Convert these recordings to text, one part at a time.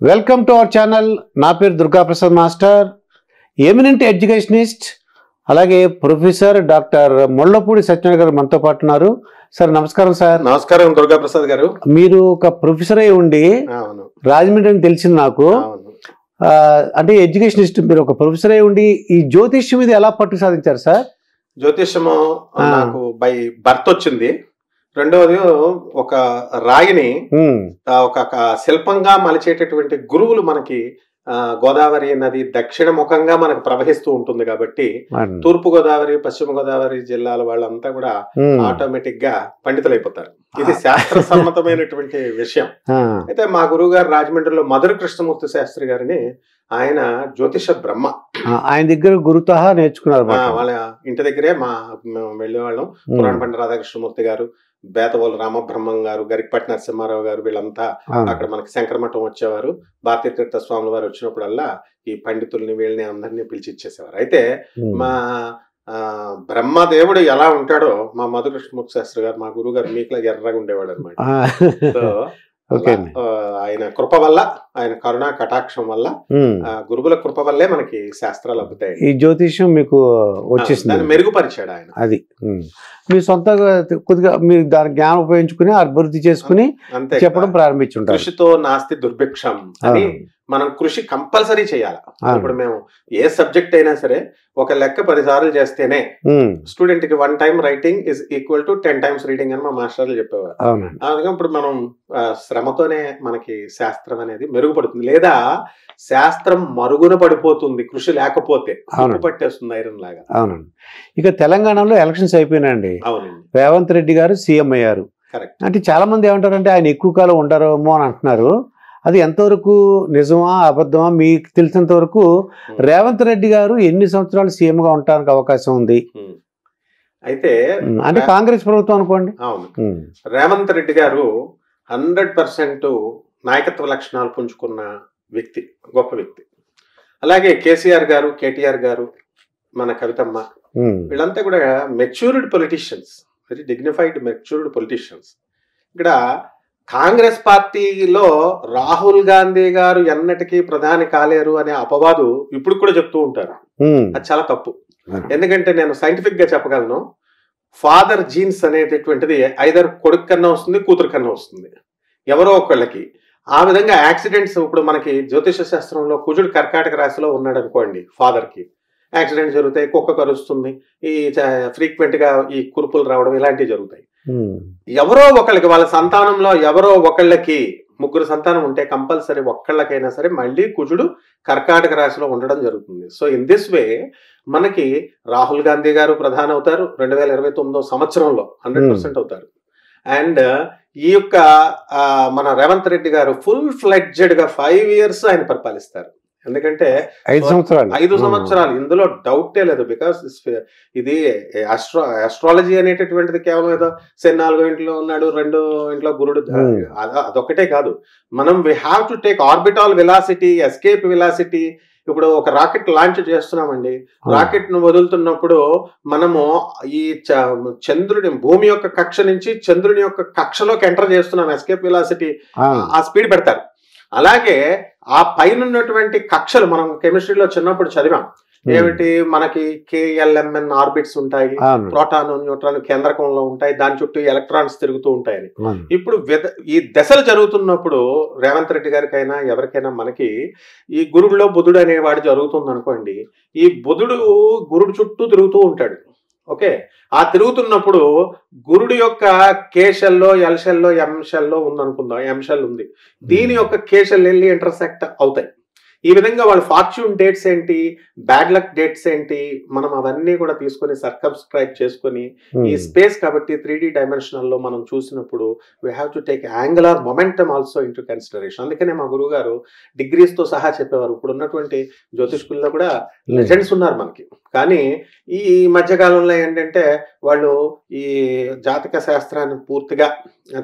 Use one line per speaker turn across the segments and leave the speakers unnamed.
Welcome to our channel. నా పేరు Durga Prasad master, eminent educationist, అలాగే ప్రొఫెసర్ డాక్టర్ ముళ్ళపూడి సత్యనారాయణ గారు మనతో పాటు ఉన్నారు. సార్ నమస్కారం. సార్
నమస్కారం దుర్గా ప్రసాద్ గారు.
మీరు ఒక ప్రొఫెసర్ అయి ఉండి రాజమండ్రి అని తెలిసింది నాకు. అంటే ఎడ్యుకేషనిస్ట్, మీరు ఒక ప్రొఫెసర్ అయి ఉండి ఈ జ్యోతిష్యం మీద ఎలా పట్టు సాధించారు సార్?
జ్యోతిష్యము నాకు బై బర్త్ వచ్చింది. రెండవది ఒక రాయిని ఒక శిల్పంగా మలిచేటటువంటి గురువులు మనకి గోదావరి నది దక్షిణ ముఖంగా మనకు ప్రవహిస్తూ ఉంటుంది కాబట్టి తూర్పు గోదావరి పశ్చిమ గోదావరి జిల్లాల వాళ్ళంతా కూడా ఆటోమేటిక్ గా పండితులైపోతారు. ఇది శాస్త్ర సమ్మతమైనటువంటి విషయం. అయితే మా గురువు గారు రాజమండ్రిలో మధుర కృష్ణమూర్తి శాస్త్రి గారిని, ఆయన జ్యోతిష బ్రహ్మ, ఆయన
దగ్గర గురుతహ నేర్చుకున్నారు.
వాళ్ళ ఇంటి దగ్గరే మేము వెళ్ళేవాళ్ళం. పురాణ పండిత రాధాకృష్ణమూర్తి గారు, బేతవోలు రామబ్రహ్మం గారు, గరికపాటి నరసింహారావు గారు, వీళ్ళంతా అక్కడ మనకి శంకరమఠం వచ్చేవారు. భారతీయ తీర్థ స్వాముల వారు వచ్చినప్పుడల్లా ఈ పండితుల్ని వీళ్ళని అందరినీ పిలిచి ఇచ్చేసేవారు. అయితే మా బ్రహ్మదేవుడు ఎలా ఉంటాడో మా మధుర కృష్ణమూర్తి శాస్త్రి గారు, మా గురువు గారు మీకులా ఎర్రగా ఉండేవాడు అనమాట. సో ఆయన కృప వల్ల, ఆయన కరుణా కటాక్షం వల్ల, గురువుల కృప వల్లే మనకి శాస్త్రాలు అబ్బుతాయి.
ఈ జ్యోతిష్యం మీకు వచ్చేసింది,
మెరుగుపరిచాడు ఆయన.
అది మీ సొంతగా కొద్దిగా మీరు దాని జ్ఞానం ఉపయోగించుకుని అభివృద్ధి చేసుకుని అంతే చెప్పడం ప్రారంభించుంటారు.
కృషితో నాస్తి దుర్భిక్షం అని మనం కృషి కంపల్సరీ చేయాలి. ఇప్పుడు మేము ఏ సబ్జెక్ట్ అయినా సరే ఒక లెక్క 10 సార్లు చేస్తేనే స్టూడెంట్ కి 1 time writing is equal to 10 times reading అని మా మాస్టర్లు చెప్పేవారు. అందుకని ఇప్పుడు మనం శ్రమతోనే మనకి శాస్త్రం అనేది మెరుగుపడుతుంది. లేదా శాస్త్రం మరుగున పడిపోతుంది కృషి లేకపోతే, పట్టేస్తుంది ఐరన్ లాగా.
అవునండి. ఇక తెలంగాణలో ఎలక్షన్స్ అయిపోయినాయండి.
అవునండి.
రేవంత్ రెడ్డి గారు సీఎం అయ్యారు.
కరెక్ట్.
అంటే చాలా మంది ఏమంటారంటే ఆయన ఎక్కువ కాలం ఉండరేమో అని అంటున్నారు. అది ఎంతవరకు నిజమా అబద్ధమా? మీకు తెలిసినంత వరకు రేవంత్ రెడ్డి గారు ఎన్ని సంవత్సరాలు సీఎం గా ఉండడానికి అవకాశం ఉంది?
అయితే
అంటే కాంగ్రెస్ ప్రభుత్వం అనుకోండి.
అవును, రేవంత్ రెడ్డి గారు 100% నాయకత్వ లక్షణాలు పుంజుకున్న వ్యక్తి, గొప్ప వ్యక్తి. అలాగే కేసీఆర్ గారు, కేటీఆర్ గారు, మన కవితమ్మ, వీళ్ళంతా కూడా matured politicians, very dignified matured politicians. ఇక్కడ కాంగ్రెస్ పార్టీలో రాహుల్ గాంధీ గారు ఎన్నటికీ ప్రధాని కాలేరు అనే అపవాదు ఇప్పుడు కూడా చెప్తూ ఉంటారు. అది చాలా తప్పు. ఎందుకంటే నేను సైంటిఫిక్ గా చెప్పగలను, ఫాదర్ జీన్స్ అనేటటువంటిది ఐదర్ కొడుకు కన్నా వస్తుంది, కూతురు కన్నా వస్తుంది, ఎవరో ఒకళ్ళకి. ఆ విధంగా యాక్సిడెంట్స్, ఇప్పుడు మనకి జ్యోతిష శాస్త్రంలో కుజుడు కర్కాటక రాశిలో ఉన్నాడు అనుకోండి, ఫాదర్ కి యాక్సిడెంట్ జరుగుతాయి, కుక్క కరుస్తుంది, ఈ ఫ్రీక్వెంట్ గా ఈ కురుపులు రావడం, ఇలాంటివి జరుగుతాయి. ఎవరో ఒకళ్ళకి, వాళ్ళ సంతానంలో ఎవరో ఒకళ్ళకి, 3 సంతానం ఉంటే కంపల్సరీ ఒక్కళ్ళకైనా సరే మళ్ళీ కుజుడు కర్కాటక రాశిలో ఉండడం జరుగుతుంది. సో ఇన్ దిస్ వే మనకి రాహుల్ గాంధీ గారు ప్రధాని అవుతారు 2029 సంవత్సరంలో, 100% అవుతారు. అండ్ ఈ యొక్క మన రేవంత్ రెడ్డి గారు ఫుల్ ఫ్లెడ్జెడ్ గా 5 years ఆయన పరిపాలిస్తారు. ఎందుకంటే
5
సంవత్సరాలు, ఇందులో డౌటే లేదు. బికాస్ ఇది ఆస్ట్రాలజీ అనేటటువంటిది కేవలం ఏదో శని 4 ఇంట్లో ఉన్నాడు, 2 ఇంట్లో గురుడు, అదొక్కటే కాదు. మనం we have to take orbital velocity, escape velocity. ఇప్పుడు ఒక రాకెట్ లాంచ్ చేస్తున్నామండి, రాకెట్ ను వదులుతున్నప్పుడు మనము ఈ చంద్రుడి, భూమి యొక్క కక్ష నుంచి చంద్రుని యొక్క కక్షలోకి ఎంటర్ చేస్తున్నాం, ఎస్కేప్ వెలాసిటీ ఆ స్పీడ్ పెడతారు. అలాగే ఆ పైన ఉన్నటువంటి కక్షలు మనం కెమిస్ట్రీలో చిన్నప్పుడు చదివాం. ఏమిటి, మనకి KLMN ఆర్బిట్స్ ఉంటాయి, ప్రోటాన్ న్యూట్రాన్ కేంద్రకంలో ఉంటాయి, దాని చుట్టూ ఎలక్ట్రాన్స్ తిరుగుతూ ఉంటాయని. ఇప్పుడు ఈ దశలు జరుగుతున్నప్పుడు రేవంత్ రెడ్డి గారికైనా ఎవరికైనా మనకి ఈ గురుడులో బుధుడు అనేవాడు జరుగుతుంది అనుకోండి, ఈ బుధుడు గురుడు చుట్టూ తిరుగుతూ ఉంటాడు. ఓకే, ఆ తిరుగుతున్నప్పుడు గురుడు యొక్క కేశల్లో, ఎల్షెల్లో, ఎంషెల్లో ఉందనుకుందాం, ఎంషెల్ ఉంది, దీని యొక్క కేశల్ వెళ్ళి ఇంటర్సెక్ట్ అవుతాయి. ఈ విధంగా వాళ్ళ ఫార్చ్యూన్ డేట్స్ ఏంటి, బ్యాడ్ లక్ డేట్స్ ఏంటి, మనం అవన్నీ కూడా తీసుకొని సర్కమ్స్క్రైబ్ చేసుకొని, ఈ స్పేస్ కాబట్టి 3D డైమెన్షనల్ లో మనం చూసినప్పుడు we have to take angular momentum also into consideration. అందుకనే మా గురువు గారు డిగ్రీస్ తో సహా చెప్పేవారు. ఇప్పుడు ఉన్నటువంటి జ్యోతిష్కుల్లో కూడా లెజెండ్స్ ఉన్నారు మనకి. కానీ ఈ మధ్యకాలంలో ఏంటంటే వాళ్ళు ఈ జాతక శాస్త్రాన్ని పూర్తిగా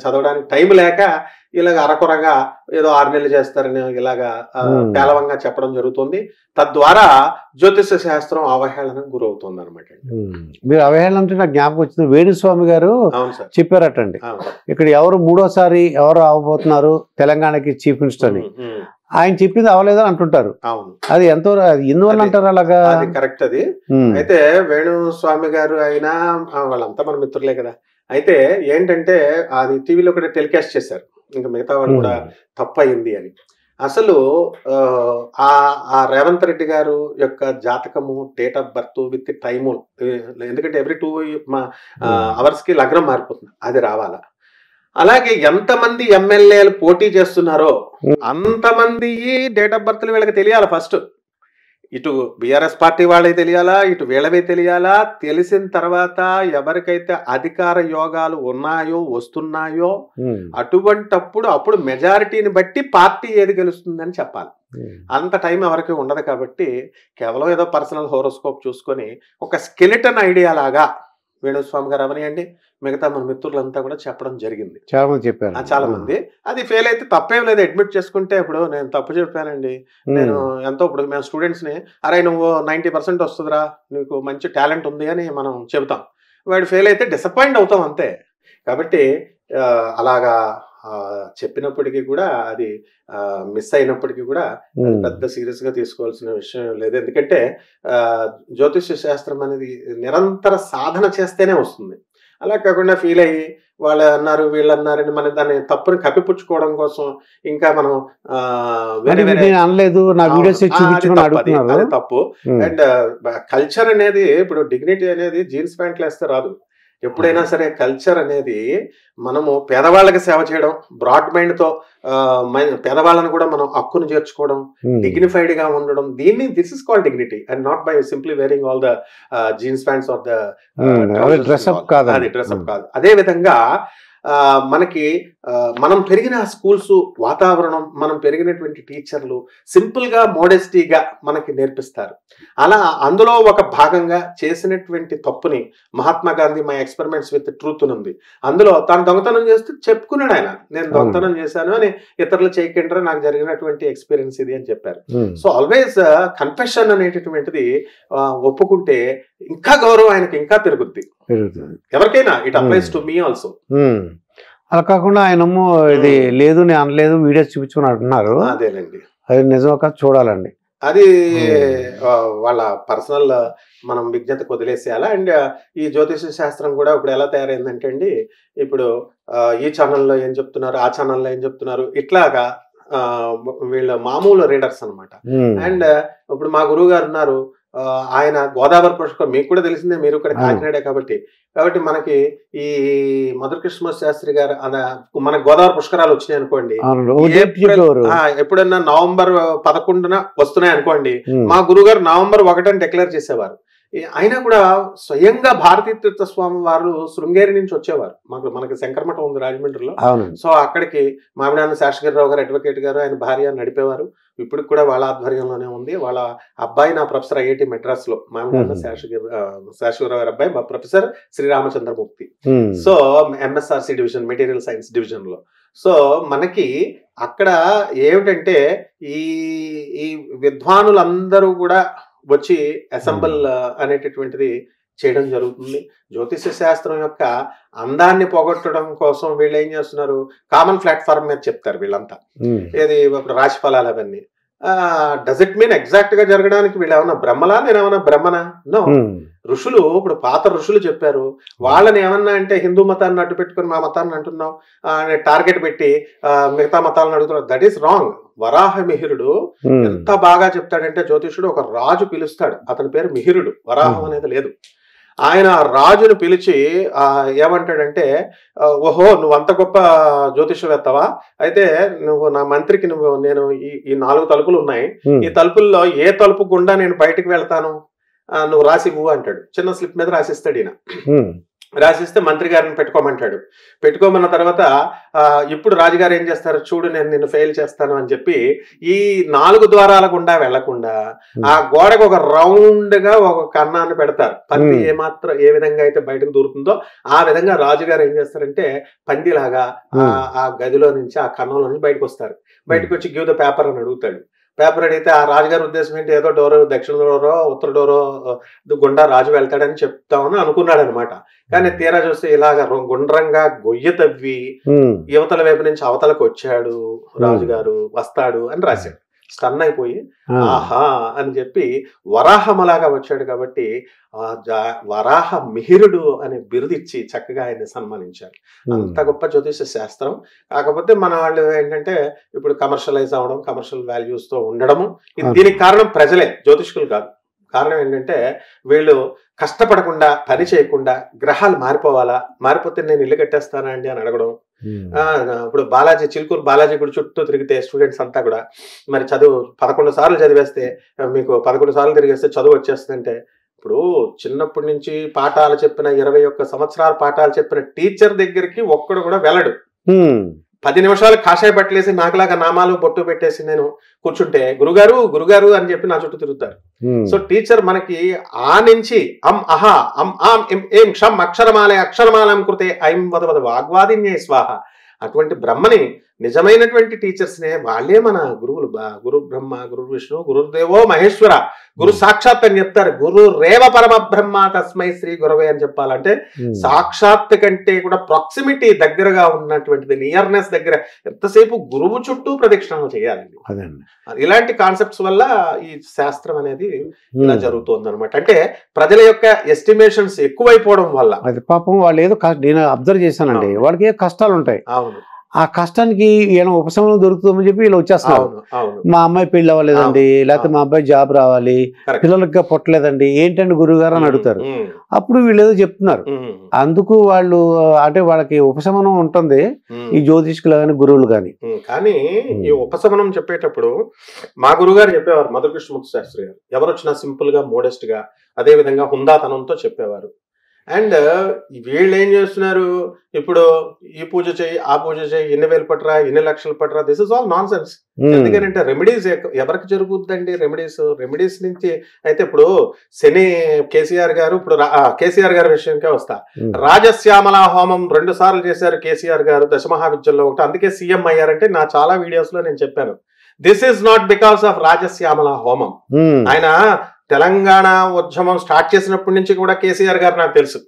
చదవడానికి టైం లేక ఇలాగ అరకొరగా ఏదో 6 నెలలు చేస్తారని ఇలాగా పేలవంగా చెప్పడం జరుగుతుంది. తద్వారా జ్యోతిష శాస్త్రం అవహేళనకు గురవుతుంది అనమాట.
మీరు అవహేళన అంటే నాకు జ్ఞాపకం వచ్చింది, వేణుస్వామి గారు చెప్పారటండి, ఇక్కడ ఎవరు 3వ సారి ఎవరు అవబోతున్నారు తెలంగాణకి చీఫ్ మినిస్టర్ అని. ఆయన చెప్పింది అవలేదా అంటుంటారు.
అవును,
అది ఎంతో ఎందువల్ల అంటారు అలాగా?
అది కరెక్ట్. అది అయితే వేణుస్వామి గారు అయినా వాళ్ళంతా మన మిత్రులే కదా. అయితే ఏంటంటే అది టీవీలో కూడా టెలికాస్ట్ చేశారు, ఇంకా మిగతా వాళ్ళు కూడా తప్పు అయింది అని. అసలు ఆ రేవంత్ రెడ్డి గారు యొక్క జాతకము, date of birth with time, ఎందుకంటే ఎవ్రీ 2 అవర్స్ కి లగ్నం మారిపోతుంది, అది రావాలా. అలాగే ఎంతమంది ఎమ్మెల్యేలు పోటీ చేస్తున్నారో అంతమంది డేట్ ఆఫ్ బర్త్లు వీళ్ళకి తెలియాలి ఫస్ట్. ఇటు బీఆర్ఎస్ పార్టీ వాళ్ళకి తెలియాలా, ఇటు వీళ్ళవే తెలియాలా. తెలిసిన తర్వాత ఎవరికైతే అధికార యోగాలు ఉన్నాయో, వస్తున్నాయో, అప్పుడు మెజారిటీని బట్టి పార్టీ ఏది గెలుస్తుందని చెప్పాలి. అంత టైం ఎవరికి ఉండదు కాబట్టి కేవలం ఏదో పర్సనల్ హోరోస్కోప్ చూసుకొని ఒక స్కెలిటన్ ఐడియా లాగా వేణుస్వామి గారు అవనియండి, మిగతా మన మిత్రులంతా కూడా చెప్పడం జరిగింది.
చాలా మంది చెప్పారు,
చాలా మంది. అది ఫెయిల్ అయితే తప్పేం లేదు, అడ్మిట్ చేసుకుంటే. ఇప్పుడు నేను తప్పు చెప్పానండి, నేను ఎంతో, ఇప్పుడు మేము స్టూడెంట్స్ ని, అరే నువ్వు 90% వస్తుందిరా, నీకు మంచి టాలెంట్ ఉంది అని మనం చెబుతాం. వాడు ఫెయిల్ అయితే డిసప్పాయింట్ అవుతాం అంతే. కాబట్టి అలాగా చెప్పినప్పటికీ కూడా అది మిస్ అయినప్పటికీ కూడా పెద్ద సీరియస్ గా తీసుకోవాల్సిన విషయం లేదు. ఎందుకంటే జ్యోతిష్య శాస్త్రం అనేది నిరంతర సాధన చేస్తేనే వస్తుంది. అలా కాకుండా ఫీల్ అయ్యి వాళ్ళు అన్నారు వీళ్ళు అన్నారని మన దాన్ని తప్పుని కప్పిపుచ్చుకోవడం కోసం ఇంకా మనం వేరే వేరే
అనలేదు,
అది తప్పు. అండ్ కల్చర్ అనేది, ఇప్పుడు డిగ్నిటీ అనేది జీన్స్ ప్యాంట్లు వేస్తే రాదు. ఎప్పుడైనా సరే కల్చర్ అనేది మనము పేదవాళ్ళకి సేవ చేయడం, బ్రాడ్ మైండ్ తో పేదవాళ్ళని కూడా మనం హక్కును చేర్చుకోవడం, డిగ్నిఫైడ్ గా ఉండడం, this is called dignity and not by simply wearing all the jeans pants or the
dress up కాదు.
అదే విధంగా మనకి మనం పెరిగిన స్కూల్స్ వాతావరణం, మనం పెరిగినటువంటి టీచర్లు సింపుల్ గా మోడెస్టీగా మనకి నేర్పిస్తారు. అలా అందులో ఒక భాగంగా చేసినటువంటి తప్పుని Mahatma Gandhi my experiments with truth ఉంది, అందులో తాను దొంగతనం చేస్తూ చెప్పుకున్నాడు ఆయన, నేను దొంగతనం చేశాను అని, ఇతరులు చేయకుండా నాకు జరిగినటువంటి ఎక్స్పీరియన్స్ ఇది అని చెప్పారు. సో ఆల్వేస్ కన్ఫెషన్ అనేటటువంటిది ఒప్పుకుంటే ఇంకా గౌరవం ఆయనకి ఇంకా పెరుగుద్ది ఎవరికైనా. It applies to me also.
అలా కాకుండా ఆయనమ్మో ఇది లేదు నేను అనలేదు వీడియోస్ చూపించుకుని అంటున్నారు.
అదేనండి,
అది నిజం కాదు, చూడాలండి.
అది వాళ్ళ పర్సనల్ మనం విజ్ఞతకు వదిలేసేయాలా. అండ్ ఈ జ్యోతిష శాస్త్రం కూడా ఇప్పుడు ఎలా తయారైందంటే అండి, ఇప్పుడు ఈ ఛానల్లో ఏం చెప్తున్నారు, ఆ ఛానల్లో ఏం చెప్తున్నారు, ఇట్లాగా వీళ్ళ మామూలు రీడర్స్ అనమాట. అండ్ ఇప్పుడు మా గురువు గారు ఉన్నారు, ఆయన గోదావరి పుష్కరం మీకు కూడా తెలిసిందే, మీరు ఇక్కడ కాకినాడే కాబట్టి మనకి ఈ మధురకృష్ణ శాస్త్రి గారు మన గోదావరి పుష్కరాలు వచ్చినాయి అనుకోండి, ఎప్పుడన్నా నవంబర్ 11న వస్తున్నాయి అనుకోండి, మా గురువు గారు నవంబర్ 1 డిక్లేర్ చేసేవారు. అయినా కూడా స్వయంగా భారతీ తీర్థ స్వామి వారు శృంగేరి నుంచి వచ్చేవారు. మనకి శంకరమఠం ఉంది రాజమండ్రిలో. సో అక్కడికి మామిడాన శేషగిరిరావు గారు అడ్వకేట్ గారు ఆయన భార్య నడిపేవారు. ఇప్పుడు కూడా వాళ్ళ ఆధ్వర్యంలోనే ఉంది. వాళ్ళ అబ్బాయి నా ప్రొఫెసర్ ఐఐటి మెడ్రాస్ లో, మామిడాన శేషగిరిరావు గారి అబ్బాయి మా professor Sriramachandramurthy. So MSRC division, material science division లో. సో మనకి అక్కడ ఏమిటంటే ఈ విద్వానులందరూ కూడా వచ్చి అసెంబుల్ అనేటటువంటిది చేయడం జరుగుతుంది. జ్యోతిష శాస్త్రం యొక్క అందాన్ని పోగొట్టడం కోసం వీళ్ళు ఏం చేస్తున్నారు, కామన్ ప్లాట్ఫామ్ మీద చెప్తారు వీళ్ళంతా. ఏది రాశి ఫలాలు అవన్నీ. డస్ ఇట్ మీన్ ఎగ్జాక్ట్ గా జరగడానికి వీళ్ళు ఏమన్నా బ్రహ్మలా, నేను ఏమన్నా బ్రహ్మనా? నో. ఋషులు, ఇప్పుడు పాత ఋషులు చెప్పారు. వాళ్ళని ఏమన్నా అంటే హిందూ మతాన్ని అడ్డు పెట్టుకుని మా మతాన్ని అంటున్నావు, టార్గెట్ పెట్టి మిగతా మతాలను అడుగుతున్నావు. That is wrong. Varaha Mihirudu ఎంత బాగా చెప్తాడంటే, జ్యోతిషుడు ఒక రాజు పిలుస్తాడు, అతని పేరు మిహిరుడు, వరాహం అనేది లేదు. ఆయన రాజును పిలిచి ఏమంటాడంటే, ఓహో నువ్వు అంత గొప్ప జ్యోతిషవేత్తవా, అయితే నువ్వు నా మంత్రికి నేను ఈ 4 తలుపులు ఉన్నాయి, ఈ తలుపుల్లో ఏ తలుపు గుండా నేను బయటకు వెళ్తాను, నువ్వు రాసివ్వు అంటాడు. చిన్న స్లిప్ మీద రాసిస్తాడు ఈయన. రాసిస్తే మంత్రి గారిని పెట్టుకోమంటాడు. పెట్టుకోమన్న తర్వాత ఇప్పుడు రాజుగారు ఏం చేస్తారు, చూడు నేను నిన్ను ఫెయిల్ చేస్తాను అని చెప్పి ఈ 4 ద్వారాల గుండా వెళ్లకుండా ఆ గోడకు ఒక రౌండ్ గా ఒక కన్నాన్ని పెడతారు. పంది ఏ విధంగా అయితే బయటకు దూరుతుందో ఆ విధంగా రాజుగారు ఏం చేస్తారంటే పందిలాగా ఆ గదిలో నుంచి, ఆ కన్నంలో నుంచి బయటకు వస్తారు. బయటకు వచ్చి గివ్ ద పేపర్ అని అడుగుతాడు. పేపర్ అడిగితే ఆ రాజుగారి ఉద్దేశం ఏంటి, ఏదో డోరో, దక్షిణ డోరో ఉత్తర డోరో గుండా రాజు వెళ్తాడని చెప్తామని అనుకున్నాడు అనమాట. కానీ తీరా చూస్తే ఇలాగ గుండ్రంగా గొయ్య తవ్వి యువతల వైపు నుంచి అవతలకు వచ్చాడు రాజుగారు, వస్తాడు అని రాశాడు. స్టన్ అయిపోయి ఆహా అని చెప్పి వరాహములాగా వచ్చాడు కాబట్టి వరాహ మిహిరుడు అనే బిరుదిచ్చి చక్కగా ఆయన్ని సన్మానించారు. అంత గొప్ప జ్యోతిష శాస్త్రం. కాకపోతే మన వాళ్ళు ఏంటంటే ఇప్పుడు కమర్షియలైజ్ అవడం, కమర్షియల్ వాల్యూస్ తో ఉండడము, దీనికి కారణం ప్రజలే, జ్యోతిష్కులు కాదు. కారణం ఏంటంటే వీళ్ళు కష్టపడకుండా, పని చేయకుండా, గ్రహాలు మారిపోవాలా, మారిపోతే నేను ఇల్లు కట్టేస్తానా అండి అని అడగడం. ఇప్పుడు బాలాజీ, చిలుకూరు బాలాజీ గుడి చుట్టూ తిరిగితే స్టూడెంట్స్ అంతా కూడా మరి చదువు 11 సార్లు చదివేస్తే మీకు 11 సార్లు తిరిగేస్తే చదువు వచ్చేస్తుందంటే, ఇప్పుడు చిన్నప్పటి నుంచి పాఠాలు చెప్పిన 21 సంవత్సరాల పాఠాలు చెప్పిన టీచర్ దగ్గరికి ఒక్కడు కూడా వెళ్ళడు. 10 నిమిషాలు కాషాయ బట్టలేసి నాకులాగా నామాలు బొట్టు పెట్టేసి నేను కూర్చుంటే గురుగారు గురుగారు అని చెప్పి నా చుట్టూ తిరుగుతారు. సో టీచర్ మనకి ఆ నుంచి అహా ఏం క్షమ్ అక్షరమాలే అక్షరమాలం కృతే ఐం వద వాగ్వాదిన్యే స్వాహ అటువంటి బ్రహ్మని, నిజమైనటువంటి టీచర్స్ నే వాళ్ళే మన గురువులు. గురు బ్రహ్మ, గురు విష్ణు, గురుదేవో మహేశ్వర, గురు సాక్షాత్ అని చెప్తారు. గురు రేవ పరమ బ్రహ్మ తస్మై శ్రీ గురవే అని చెప్పాలంటే సాక్షాత్ కంటే కూడా ప్రాక్సిమిటీ దగ్గరగా ఉన్నటువంటిది, నియర్నెస్ దగ్గర ఎంతసేపు గురువు చుట్టూ ప్రదక్షిణలు చేయాలి. ఇలాంటి కాన్సెప్ట్స్ వల్ల ఈ శాస్త్రం అనేది ఇలా జరుగుతుంది అనమాట. అంటే ప్రజల యొక్క ఎస్టిమేషన్స్ ఎక్కువైపోవడం వల్ల,
అది పాపం వాళ్ళు ఏదో నేను అబ్జర్వ్ చేశానండి, వాళ్ళకి ఏ కష్టాలు ఉంటాయి,
అవును,
ఆ కష్టానికి ఏమైనా ఉపశమనం దొరుకుతుందని చెప్పి వీళ్ళు వచ్చేస్తున్నారు. మా అమ్మాయి పెళ్లి అవ్వలేదండి, లేకపోతే మా అబ్బాయి జాబ్ రావాలి, పిల్లలకి పుట్టలేదండి, ఏంటండి గురువుగారు అని అడుగుతారు. అప్పుడు వీళ్ళు ఏదో చెప్తున్నారు. అందుకు వాళ్ళు అంటే వాళ్ళకి ఉపశమనం ఉంటుంది ఈ జ్యోతిష్కులు కానీ గురువులు కానీ.
కానీ ఈ ఉపశమనం చెప్పేటప్పుడు మా గురుగారు చెప్పేవారు, మధుర కృష్ణమూర్తి శాస్త్రి గారు. ఎవరు వచ్చినా సింపుల్ గా, మోడెస్ట్ గా, అదే విధంగా హుందాతనంతో చెప్పేవారు. అండ్ వీళ్ళు ఏం చేస్తున్నారు, ఇప్పుడు ఈ పూజ చేయి, ఆ పూజ చేయి, ఎన్ని వేలు పట్టరా, ఎన్ని లక్షలు పట్టరా, this is all non sense. ఎందుకంటే రెమెడీస్ ఎవరికి జరుగుతుందండి? రెమెడీస్ నుంచి అయితే ఇప్పుడు శని కేసీఆర్ గారు, ఇప్పుడు కేసీఆర్ గారి విషయంకే వస్తా, రాజశ్యామల హోమం 2 సార్లు చేశారు కేసీఆర్ గారు దశమహావిద్యల్లో ఒకటి, అందుకే సీఎం అయ్యారంటే నా చాలా వీడియోస్ లో నేను చెప్పాను. This is not because of Rajashyamala హోమం. ఆయన తెలంగాణ ఉద్యమం స్టార్ట్ చేసినప్పటి నుంచి కూడా కేసీఆర్ గారు నాకు తెలుసు.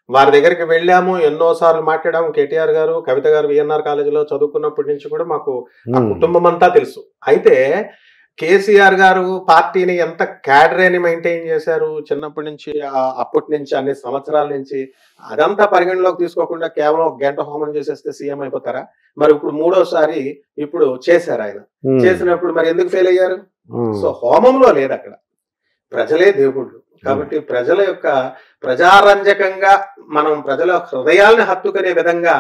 వారి దగ్గరికి వెళ్ళాము, ఎన్నోసార్లు మాట్లాడాము. కేటీఆర్ గారు, కవిత గారు విఎన్ఆర్ కాలేజీలో చదువుకున్నప్పటి నుంచి కూడా మాకు ఆ కుటుంబం అంతా తెలుసు. అయితే కేసీఆర్ గారు పార్టీని ఎంత క్యాడరేని మెయింటైన్ చేశారు చిన్నప్పటి నుంచి, అప్పటి నుంచి అన్ని సంవత్సరాల నుంచి, అదంతా పరిగణలోకి తీసుకోకుండా కేవలం 1 గంట హోమం చేసేస్తే సీఎం అయిపోతారా? మరి ఇప్పుడు 3వసారి ఇప్పుడు చేశారు. ఆయన చేసినప్పుడు మరి ఎందుకు ఫెయిల్ అయ్యారు? సో హోమంలో లేదు, అక్కడ ప్రజలే దేవుళ్ళు. కాబట్టి ప్రజల యొక్క ప్రజారంజకంగా మనం ప్రజల హృదయాలను హత్తుకునే విధంగా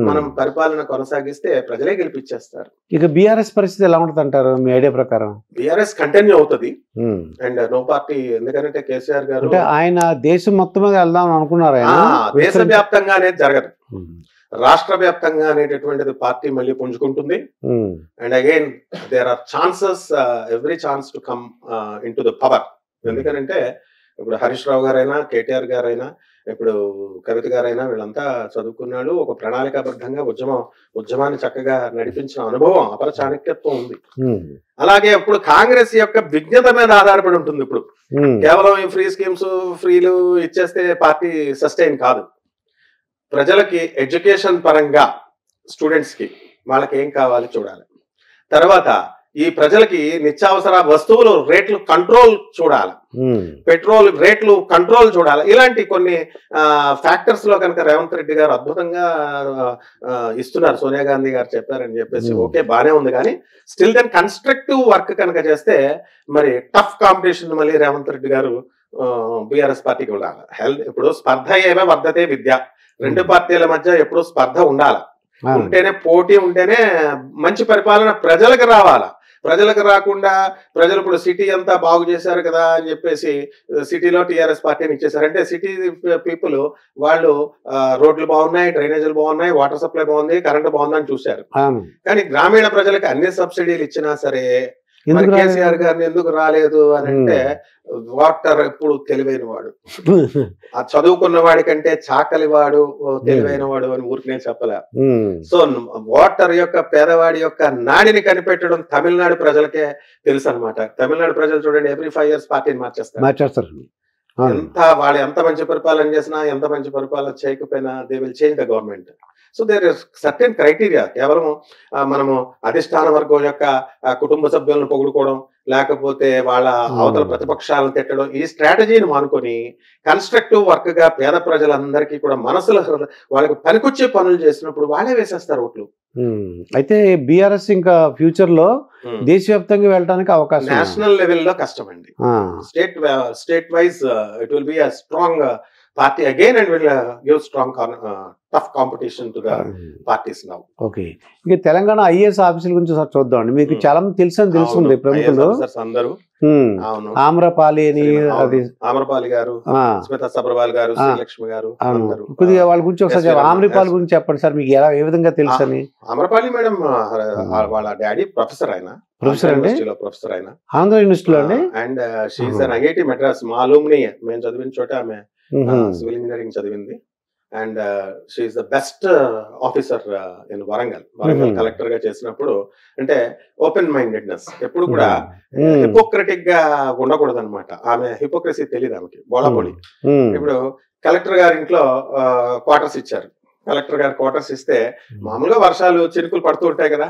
మనం పరిపాలన కొనసాగిస్తే ప్రజలే గెలిపించేస్తారు.
ఇక బీఆర్ఎస్ పరిస్థితి ఎలా ఉంటుంది అంటారు మీ ఐడియా ప్రకారం?
బీఆర్ఎస్ కంటిన్యూ అవుతుంది అండ్ నో పార్టీ. ఎందుకంటే కేసీఆర్ గారు
ఆయన దేశం మొత్తం మీద వెళ్దాం అనుకున్నారు.
దేశవ్యాప్తంగా అనేది జరగదు, రాష్ట్ర వ్యాప్తంగా అనేటటువంటిది పార్టీ మళ్ళీ పుంజుకుంటుంది. And again there are chances, every chance to come in to the power. ఎందుకంటే ఇప్పుడు హరీష్ రావు గారైనా, కేటీఆర్ గారైనా, ఇప్పుడు కవిత గారైనా, వీళ్ళంతా చదువుకున్నాడు. ఒక ప్రణాళికాబద్ధంగా ఉద్యమాన్ని చక్కగా నడిపించిన అనుభవం, అపర చాణక్యత్వం ఉంది. అలాగే ఇప్పుడు కాంగ్రెస్ యొక్క విజ్ఞత మీద ఆధారపడి ఉంటుంది. ఇప్పుడు కేవలం ఈ ఫ్రీ స్కీమ్స్, ఫ్రీలు ఇచ్చేస్తే పార్టీ సస్టైన్ కాదు. ప్రజలకి ఎడ్యుకేషన్ పరంగా, స్టూడెంట్స్ కి వాళ్ళకి ఏం కావాలి చూడాలి. తర్వాత ఈ ప్రజలకి నిత్యావసర వస్తువులు రేట్లు కంట్రోల్ చూడాలి, పెట్రోల్ రేట్లు కంట్రోల్ చూడాలి. ఇలాంటి కొన్ని ఫ్యాక్టర్స్ లో కనుక రేవంత్ రెడ్డి గారు అద్భుతంగా ఇస్తున్నారు. సోనియా గాంధీ గారు చెప్పారని చెప్పేసి ఓకే, బానే ఉంది. కానీ స్టిల్ దెన్ కన్స్ట్రక్టివ్ వర్క్ కనుక చేస్తే మరి టఫ్ కాంపిటీషన్ మళ్ళీ రేవంత్ రెడ్డి గారు బీఆర్ఎస్ పార్టీకి ఉండాలి. ఇప్పుడు స్పర్ధ ఏమే వర్ధతే విద్య, 2 పార్టీల మధ్య ఎప్పుడు స్పర్ధ ఉండాలి. ఉంటేనే పోటీ, ఉంటేనే మంచి పరిపాలన ప్రజలకు రావాలా. ప్రజలకు రాకుండా ప్రజలు ఇప్పుడు సిటీ అంతా బాగు చేశారు కదా అని చెప్పేసి సిటీలో టీఆర్ఎస్ పార్టీని ఇచ్చేసారంటే సిటీ పీపుల్ వాళ్ళు రోడ్లు బాగున్నాయి, డ్రైనేజీలు బాగున్నాయి, వాటర్ సప్లై బాగుంది, కరెంట్ బాగుందని చూశారు. కానీ గ్రామీణ ప్రజలకు అన్ని సబ్సిడీలు ఇచ్చినా సరే కేసీఆర్ గారిని ఎందుకు రాలేదు అని అంటే, వాటర్ ఎప్పుడు తెలివైన వాడు, ఆ చదువుకున్న వాడి కంటే చాకలి వాడు తెలివైన వాడు అని ఊరికి నేను చెప్పలే. సో వాటర్ యొక్క పేదవాడి యొక్క నాడిని కనిపెట్టడం తమిళనాడు ప్రజలకే తెలుసు అనమాట. తమిళనాడు ప్రజలు చూడండి, ఎవ్రీ 5 years పార్టీని మార్చేస్తారు. ఎంత వాళ్ళు ఎంత మంచి పరిపాలన చేసినా, ఎంత మంచి పరిపాలన చేయకపోయినా they will change the government. So there is certain criteria. కేవలం మనము అధిష్టాన వర్గం యొక్క కుటుంబ సభ్యులను పొగుడుకోవడం, లేకపోతే వాళ్ళ అవతల ప్రతిపక్షాలను తిట్టడం, ఈ స్ట్రాటజీని మానుకొని కన్స్ట్రక్టివ్ వర్క్ గా పేద ప్రజలందరికీ కూడా మనసులో వాళ్ళకి పనికొచ్చే పనులు చేసినప్పుడు వాళ్ళే వేసేస్తారు ఓట్లు.
అయితే బీఆర్ఎస్ ఇంకా ఫ్యూచర్ లో దేశవ్యాప్తంగా వెళ్ళడానికి అవకాశం,
నేషనల్ లెవెల్లో కష్టం అండి. State wise it will be a strong party again and will give strong tough competition to the parties now.
Okay, ఇక తెలంగాణ ఐఏఎస్ ఆఫీసుల గురించి ఒకసారి చూద్దాం. మీకు చాలా మంది తెలుస్తుంది ప్రముఖులు
అందరూ.
ఆమ్రపాలి అని, అది
ఆమ్రపాలి గారు, స్మితా సబర్వాల్ గారు, శ్రీలక్ష్మి గారు,
కొద్దిగా వాళ్ళ గురించి ఒకసారి ఆమ్రపాలి గురించి చెప్పండి సార్, మీకు ఏ విధంగా తెలుసు అని.
ఆమ్రపాలి మేడం వాళ్ళ డాడీ ప్రొఫెసర్, ఆయన
ప్రొఫెసర్ అండి,
ప్రొఫెసర్ ఆయన
ఆంధ్ర యూనివర్సిటీలో అండి.
And she is an IIT Madras, మా అలూమ్ని, మేము చదివిన చోట ఆమె సివిల్ ఇంజనీరింగ్ చదివింది. And she is the best officer in Warangal collector గా చేసినప్పుడు. అంటే ఓపెన్ మైండెడ్నెస్, ఎప్పుడు కూడా హిపోక్రటిక్ గా ఉండకూడదు అనమాట. ఆమె హిపోక్రసీ తెలియదు ఆమెకి, బోళాబోళి. ఇప్పుడు కలెక్టర్ గారి ఇంట్లో క్వార్టర్స్ ఇచ్చారు. కలెక్టర్ గారు క్వార్టర్స్ ఇస్తే మామూలుగా వర్షాలు చినుకులు పడుతూ ఉంటాయి కదా,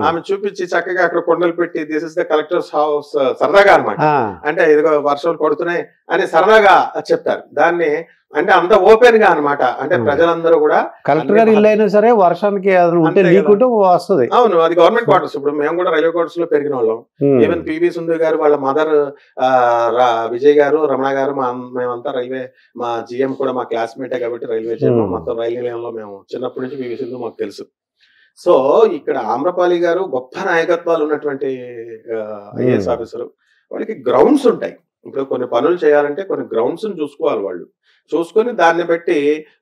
ఆమె చూపించి చక్కగా అక్కడ కొండలు పెట్టి this is the collectors house సరదాగా అనమాట. అంటే ఇదిగో వర్షాలు పడుతున్నాయి అని సరదాగా చెప్తారు. దాన్ని అంటే అంత ఓపెన్ గా అనమాట. అంటే ప్రజలందరూ కూడా
కలెక్టర్ గారు ఇల్లు అయినా సరే వర్షానికి వస్తుంది.
అవును, అది గవర్నమెంట్ క్వార్టర్స్. ఇప్పుడు మేము కూడా రైల్వే క్వార్టర్స్ లో పెరిగిన వాళ్ళం. ఈవెన్ పివి సుందర్ గారు వాళ్ళ మదర్ విజయ్ గారు, రమణ గారు, మేమంతా రైల్వే, మా జిఎం కూడా మా క్లాస్మేటే కాబట్టి రైల్వే జిఎం మొత్తం రైల్వే నిలయంలో మేము చిన్నప్పటి నుంచి పివి సింధు మాకు తెలుసు. సో ఇక్కడ ఆమ్రపాలి గారు గొప్ప నాయకత్వాలు ఉన్నటువంటి ఐఏఎస్ ఆఫీసర్. వాళ్ళకి గ్రౌండ్స్ ఉంటాయి. ఇప్పుడు కొన్ని పనులు చేయాలంటే కొన్ని గ్రౌండ్స్ చూసుకోవాలి. వాళ్ళు చూసుకొని దాన్ని బట్టి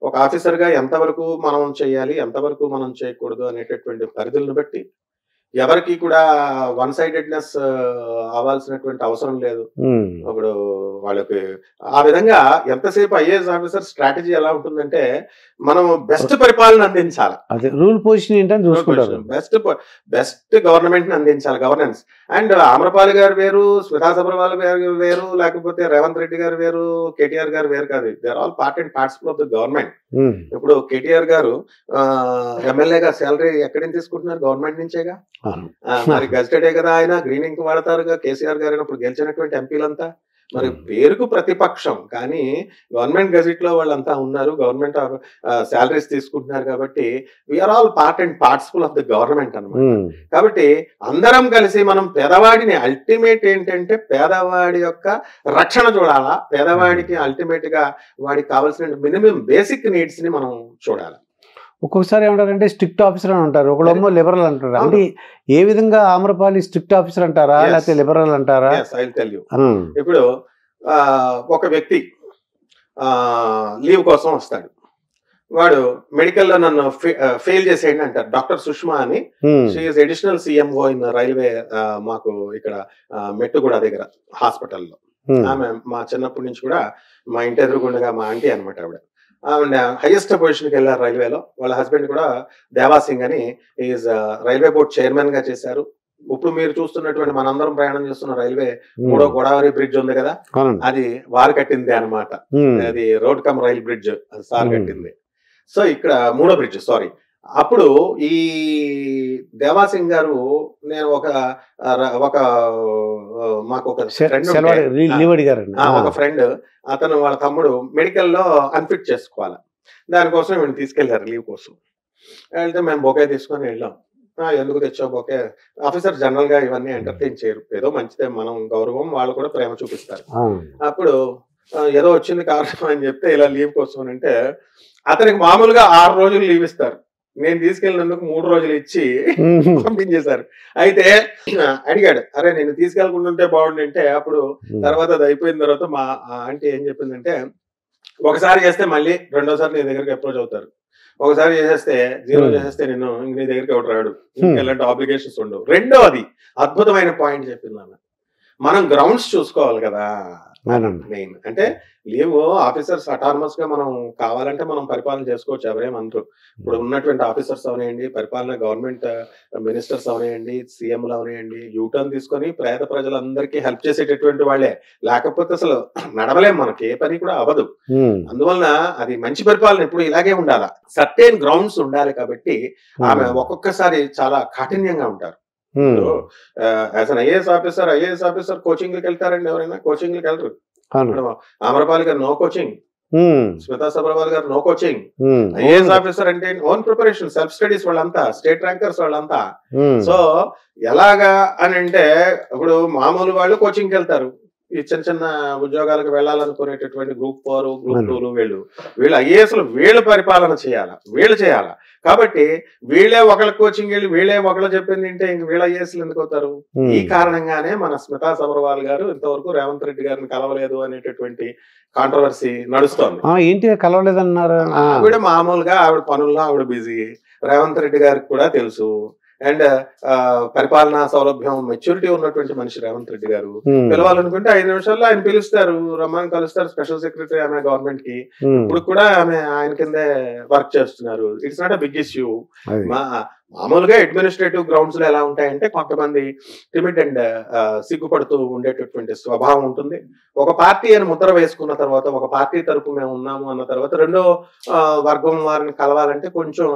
ఒక ఆఫీసర్ గా ఎంతవరకు మనం చేయాలి, ఎంతవరకు మనం చేయకూడదు అనేటటువంటి పరిధులను బట్టి ఎవరికి కూడా వన్ సైడెడ్నెస్ అవ్వాల్సినటువంటి అవసరం లేదు. ఇప్పుడు వాళ్ళకి ఆ విధంగా ఎంతసేపు ఐఏఎస్ ఆఫీసర్ స్ట్రాటజీ ఎలా ఉంటుందంటే మనం బెస్ట్ పరిపాలన అందించాలి,
రూల్ పొజిషన్ ఏంటని చూసుకుంటారు,
బెస్ట్ గవర్నమెంట్ ని అందించాలి, గవర్నెన్స్. అండ్ ఆమ్రపాలి గారు వేరు, స్మితా సబర్వాల్ గారు వేరు, లేకపోతే రేవంత్ రెడ్డి గారు వేరు, కేటీఆర్ గారు వేరు కాదు. They are all part and participle of the government. ఇప్పుడు కేటీఆర్ గారు ఎమ్మెల్యేగా శాలరీ ఎక్కడి నుంచి తీసుకుంటున్నారు? గవర్నమెంట్ నుంచేగా. మరి గజిటెడే కదా ఆయన, గ్రీన్ ఇంక్ వాడతారుగా. కేసీఆర్ గారు ఇప్పుడు గెలిచినటువంటి ఎంపీలంతా మరి పేరుకు ప్రతిపక్షం, కానీ గవర్నమెంట్ గజెట్ లో వాళ్ళంతా ఉన్నారు, గవర్నమెంట్ శాలరీస్ తీసుకుంటున్నారు. కాబట్టి we are all part and participle of the government అన్నమాట. కాబట్టి అందరం కలిసి మనం పేదవాడిని, అల్టిమేట్ ఏంటంటే పేదవాడి యొక్క రక్షణ చూడాలా. పేదవాడికి అల్టిమేట్ గా వాడికి కావాల్సిన మినిమం బేసిక్ నీడ్స్ ని మనం చూడాలి.
ఒక్కొక్కసారి ఏమంటారంటే స్ట్రిక్ట్ ఆఫీసర్ అని అంటారు, ఒకడేమో లిబరల్ అంటారు. అంటే ఏ విధంగా ఆమ్రపాలి స్ట్రిక్ట్ ఆఫీసర్ అంటారా లేకపోతే లిబరల్ అంటారా?
ఇప్పుడు ఒక వ్యక్తి లీవ్ కోసం వస్తాడు. వాడు మెడికల్లో నన్ను ఫెయిల్ చేసేయండి అంటారు. డాక్టర్ సుష్మా అని, she is additional CMO in railway, మాకు ఇక్కడ మెట్టుగూడ దగ్గర హాస్పిటల్లో. ఆమె మా చిన్నప్పటి నుంచి కూడా మా ఇంటి ఎదురుగుండగా మా ఆంటీ అనమాట. ఆవిడ హైయెస్ట్ పొజిషన్ కి వెళ్ళారు రైల్వేలో. వాళ్ళ హస్బెండ్ కూడా దేవా సింగ్ అని ఈజ్ రైల్వే బోర్డ్ చైర్మన్ గా చేశారు. ఇప్పుడు మీరు చూస్తున్నటువంటి మనందరం ప్రయాణం చేస్తున్న రైల్వే 3వ గోదావరి బ్రిడ్జ్ ఉంది కదా, అది వారు కట్టింది అనమాట. అది road come rail bridge sir కట్టింది. సో ఇక్కడ 3వ బ్రిడ్జ్, సారీ. అప్పుడు ఈ దేవాసింగ్ గారు, నేను ఒక మాకు ఒక ఫ్రెండ్, అతను వాళ్ళ తమ్ముడు మెడికల్లో అన్ఫిట్ చేసుకోవాలి. దానికోసం వీళ్ళు తీసుకెళ్లారు లీవ్ కోసం. వెళ్తే మేము బొకే తీసుకొని వెళ్ళాం. ఎందుకు తెచ్చావు బొకే? ఆఫీసర్ జనరల్ గా ఇవన్నీ ఎంటర్టైన్ చేయరు, ఏదో మంచిదే, మనం గౌరవం, వాళ్ళు కూడా ప్రేమ చూపిస్తారు. అప్పుడు ఏదో వచ్చింది కారణం అని చెప్తే ఇలా లీవ్ కోసం అంటే, అతనికి మామూలుగా 6 రోజులు లీవ్ ఇస్తారు. నేను తీసుకెళ్ళినందుకు 3 రోజులు ఇచ్చి పంపించేశారు. అయితే అడిగాడు, అరే నేను తీసుకెళ్ళకుంటుంటే బాగుండి అంటే, అప్పుడు తర్వాత అది అయిపోయిన తర్వాత మా ఆంటీ ఏం చెప్పిందంటే, ఒకసారి చేస్తే మళ్ళీ రెండోసారి నీ దగ్గరికి అప్రోచ్ అవుతారు, ఒకసారి చేసేస్తే 0 చేసేస్తే నిన్ను నీ దగ్గరికి ఎవరు రాడు, ఎలాంటి ఆబ్లిగేషన్స్ ఉండవు. రెండోది అద్భుతమైన పాయింట్ చెప్పింది ఆమె, మనం గ్రౌండ్స్ చూసుకోవాలి కదా మెయిన్. అంటే లీవ్ ఆఫీసర్స్ అటానమస్ గా మనం కావాలంటే మనం పరిపాలన చేసుకోవచ్చు, ఎవరేమంటారు. ఇప్పుడు ఉన్నటువంటి ఆఫీసర్స్ అవనేయండి, పరిపాలన గవర్నమెంట్ మినిస్టర్స్ అవనేయండి, సీఎంలు అవనేయండి, యూటర్న్ తీసుకొని పేద ప్రజలందరికీ హెల్ప్ చేసేటటువంటి వాళ్ళే. లేకపోతే అసలు నడవలేం, మనకి ఏ పని కూడా అవ్వదు. అందువలన అది మంచి పరిపాలన ఎప్పుడు ఇలాగే ఉండాలి, సర్టెన్ గ్రౌండ్స్ ఉండాలి. కాబట్టి ఆమె ఒక్కొక్కసారి చాలా కాఠిన్యంగా ఉంటారు. యాజ్ అన్ ఐఏఎస్ ఆఫీసర్ కోచింగ్కి వెళ్తారండి ఎవరైనా? కోచింగ్కి వెళ్ళరు. ఆమ్రపాలి గారు నో కోచింగ్, స్మితా సబర్వాల్ గారు నో కోచింగ్. ఐఏఎస్ ఆఫీసర్ అంటే ఓన్ ప్రిపరేషన్, సెల్ఫ్ స్టడీస్ వాళ్ళంతా, స్టేట్ ర్యాంకర్స్ వాళ్ళంతా. సో ఎలాగా అని అంటే ఇప్పుడు మామూలు వాళ్ళు కోచింగ్కి వెళ్తారు, ఈ చిన్న చిన్న ఉద్యోగాలకు వెళ్ళాలనుకునేటటువంటి గ్రూప్ 4 గ్రూప్ 2 వీళ్ళు ఐఏఎస్లు వీళ్ళు పరిపాలన చేయాలా. కాబట్టి వీళ్ళే ఒకళ్ళ కోచింగ్ వెళ్ళి వీళ్ళే ఒకళ్ళు చెప్పింది అంటే ఇంక వీళ్ళ ఐఏఎస్లు ఎందుకు అవుతారు? ఈ కారణంగానే మన స్మితా సబర్వాల్ గారు ఇంతవరకు రేవంత్ రెడ్డి గారిని కలవలేదు అనేటటువంటి కాంట్రవర్సీ నడుస్తోంది.
ఏంటి కలవలేదన్నారు?
ఆవిడ మామూలుగా ఆవిడ పనుల్లో ఆవిడ బిజీ, రేవంత్ రెడ్డి గారికి కూడా తెలుసు. అండ్ పరిపాలనా సౌలభ్యం మెచ్యూరిటీ ఉన్నటువంటి మనిషి రేవంత్ రెడ్డి గారు. పిలవాలనుకుంటే 5 నిమిషాల్లో ఆయన పిలుస్తారు, రమ్మని కలుస్తారు. స్పెషల్ సెక్రటరీ ఆమె గవర్నమెంట్ కి, ఇప్పుడు కూడా ఆమె ఆయన కిందే వర్క్ చేస్తున్నారు. It's not a big issue. మామూలుగా అడ్మినిస్ట్రేటివ్ గ్రౌండ్స్ లో ఎలా ఉంటాయంటే కొంతమంది టిమిడ్ అండ్ సిగ్గుపడుతూ ఉండేటటువంటి స్వభావం ఉంటుంది. ఒక పార్టీ అని ముద్ర వేసుకున్న తర్వాత, ఒక పార్టీ తరపు మేము ఉన్నాము అన్న తర్వాత రెండో వర్గం వారిని కలవాలంటే కొంచెం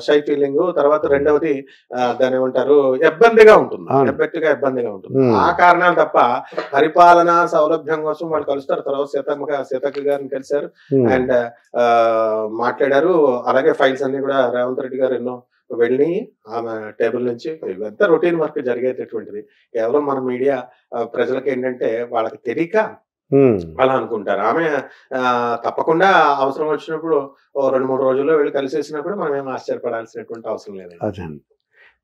షై ఫీలింగ్, తర్వాత రెండవది దాని ఏమంటారు ఇబ్బందిగా ఉంటుంది. ఆ కారణాలు తప్ప పరిపాలనా సౌలభ్యం కోసం వాళ్ళు కలుస్తారు. తర్వాత సీతక్క గారిని కలిశారు అండ్ మాట్లాడారు. అలాగే ఫైల్స్ అన్ని కూడా రేవంత్ రెడ్డి గారు ఎన్నో వెళ్ళి ఆమె టేబుల్ నుంచి, ఇదంతా రొటీన్ వర్క్ జరిగేటటువంటిది. కేవలం మన మీడియా ప్రజలకు ఏంటంటే వాళ్ళకి తెలియక అలా అనుకుంటారు. ఆమె తప్పకుండా అవసరం వచ్చినప్పుడు 2-3 రోజుల్లో వెళ్ళి కలిసేసినప్పుడు మనం ఏం ఆశ్చర్యపడాల్సినటువంటి అవసరం లేదు.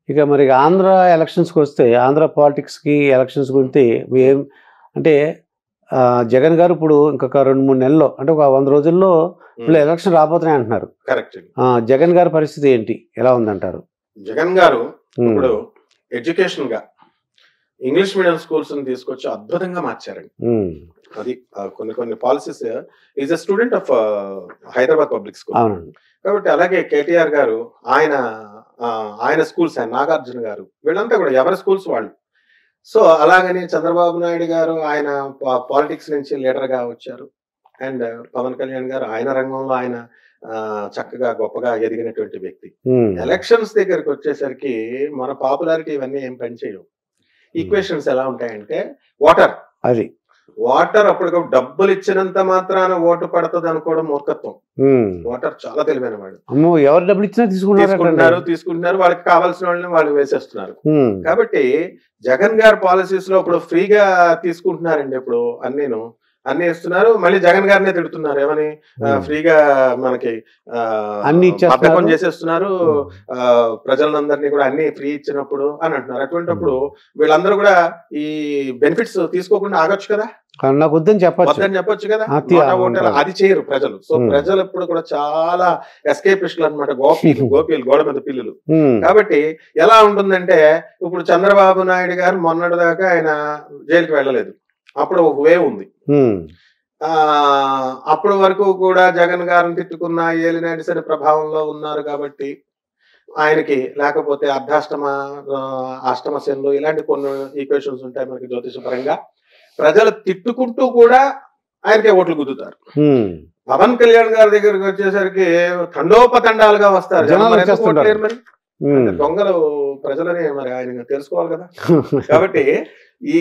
ఇక మరి ఆంధ్ర ఎలక్షన్స్కి వస్తే, ఆంధ్ర పాలిటిక్స్కి ఎలక్షన్స్ గురించి ఏం అంటే జగన్ గారు ఇప్పుడు ఇంకొక 2-3 నెలల్లో అంటే ఒక 100 రోజుల్లో ఎలక్షన్ రాబోతున్నాయి అంటున్నారు.
కరెక్ట్.
జగన్ గారి పరిస్థితి ఏంటి, ఎలా ఉందంటారు?
జగన్ గారు ఇప్పుడు ఎడ్యుకేషన్ గా ఇంగ్లీష్ మీడియం స్కూల్స్ తీసుకొచ్చి అద్భుతంగా మార్చారండి. అది కొన్ని policies. Is a student of Hyderabad public school కాబట్టి. అలాగే కేటీఆర్ గారు ఆయన స్కూల్స్, ఆయన నాగార్జున గారు, వీళ్ళంతా కూడా ఎవరి స్కూల్స్ వాళ్ళు. సో అలాగని చంద్రబాబు నాయుడు గారు ఆయన పాలిటిక్స్ నుంచి లీడర్ గా వచ్చారు. అండ్ పవన్ కళ్యాణ్ గారు ఆయన రంగంలో ఆయన చక్కగా గొప్పగా ఎదిగినటువంటి వ్యక్తి. ఎలక్షన్స్ దగ్గరికి వచ్చేసరికి మన పాపులారిటీ ఇవన్నీ ఏం పనిచేయవు. ఈక్వేషన్స్ ఎలా ఉంటాయంటే వాటర్ అప్పటికప్పుడు డబ్బులు ఇచ్చినంత మాత్రాన ఓటు పడుతుంది అనుకోవడం మూర్ఖత్వం. ఓటర్ చాలా తెలివైన వాడు.
ఎవరు డబ్బులు ఇచ్చినా
తీసుకుంటున్నారు, వాళ్ళకి కావాల్సిన వాళ్ళని వాళ్ళు వేసేస్తున్నారు. కాబట్టి జగన్ గారి పాలసీస్ లో ఇప్పుడు ఫ్రీగా తీసుకుంటున్నారండి. ఇప్పుడు అన్ని ఇస్తున్నారు, మళ్ళీ జగన్ గారినే తిడుతున్నారు. ఏమని? ఫ్రీగా మనకి పథకం చేసేస్తున్నారు, ప్రజలందరినీ కూడా అన్ని ఫ్రీ ఇచ్చినప్పుడు అని అంటున్నారు. అటువంటిప్పుడు వీళ్ళందరూ కూడా ఈ బెనిఫిట్స్ తీసుకోకుండా ఆగొచ్చు కదా,
నాకు వద్దని
చెప్పొచ్చు కదా. అది చేయరు ప్రజలు. సో ప్రజలు ఎప్పుడు కూడా చాలా ఎస్కేపిస్టులు అనమాట, గోపీలు గోడ మీద పిల్లులు. కాబట్టి ఎలా ఉంటుందంటే, ఇప్పుడు చంద్రబాబు నాయుడు గారు మొన్నటి దాకా ఆయన జైలుకి వెళ్ళలేదు, అప్పుడు ఒక వే ఉంది. అప్పటి వరకు కూడా జగన్ గారిని తిట్టుకున్న ఏలినాటి శని ప్రభావంలో ఉన్నారు కాబట్టి ఆయనకి, లేకపోతే అష్టమ శనులు ఇలాంటి కొన్ని ఈక్వేషన్స్ ఉంటాయి మనకి జ్యోతిషపరంగా. ప్రజలు తిట్టుకుంటూ కూడా ఆయనకే ఓట్లు గుద్దుతారు. పవన్ కళ్యాణ్ గారి దగ్గరికి వచ్చేసరికి తండోపతండాలుగా వస్తారు. మరి దొంగలు ప్రజలని మరి ఆయన తెలుసుకోవాలి కదా. కాబట్టి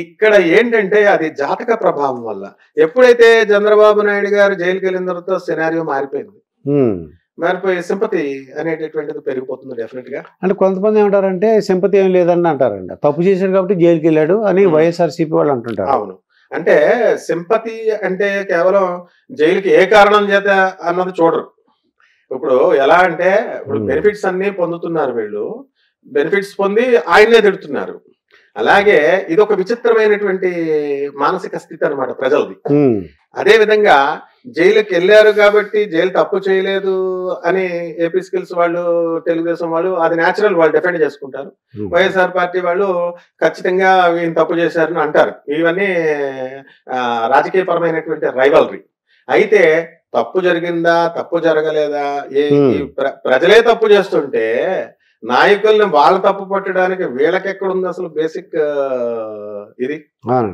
ఇక్కడ ఏంటంటే అది జాతక ప్రభావం వల్ల. ఎప్పుడైతే చంద్రబాబు నాయుడు గారు జైలుకి వెళ్ళిన తర్వాత సినారియో మారిపోయి సింపతి అనేటటువంటిది పెరిగిపోతుంది డెఫినెట్ గా.
అంటే కొంతమంది ఏమంటారంటే సింపతి ఏం లేదని అంటారండి, తప్పు చేశాడు కాబట్టి జైలుకి వెళ్ళాడు అని వైఎస్ఆర్సీపీ వాళ్ళు అంటుంటారు.
అవును, అంటే సింపతి అంటే కేవలం జైలుకి ఏ కారణం చేత అన్నది చూడరు. ఇప్పుడు ఎలా అంటే, ఇప్పుడు బెనిఫిట్స్ అన్ని పొందుతున్నారు వీళ్ళు, బెనిఫిట్స్ పొంది ఆయన్నే తిడుతున్నారు. అలాగే ఇది ఒక విచిత్రమైనటువంటి మానసిక స్థితి అనమాట ప్రజలది. అదే విధంగా జైలుకి వెళ్ళారు కాబట్టి జైలు తప్పు చేయలేదు అని ఏపీ స్కిల్స్ వాళ్ళు, తెలుగుదేశం వాళ్ళు అది న్యాచురల్, వాళ్ళు డిఫెండ్ చేసుకుంటారు. వైఎస్ఆర్ పార్టీ వాళ్ళు ఖచ్చితంగా ఈయన తప్పు చేశారని అంటారు. ఇవన్నీ రాజకీయ పరమైనటువంటి రైవల్రీ. అయితే తప్పు జరిగిందా, తప్పు జరగలేదా, ప్రజలే తప్పు చేస్తుంటే నాయకుల్ని వాళ్ళ తప్పు పట్టడానికి వీళ్ళకెక్కడుంది అసలు బేసిక్ ఇది?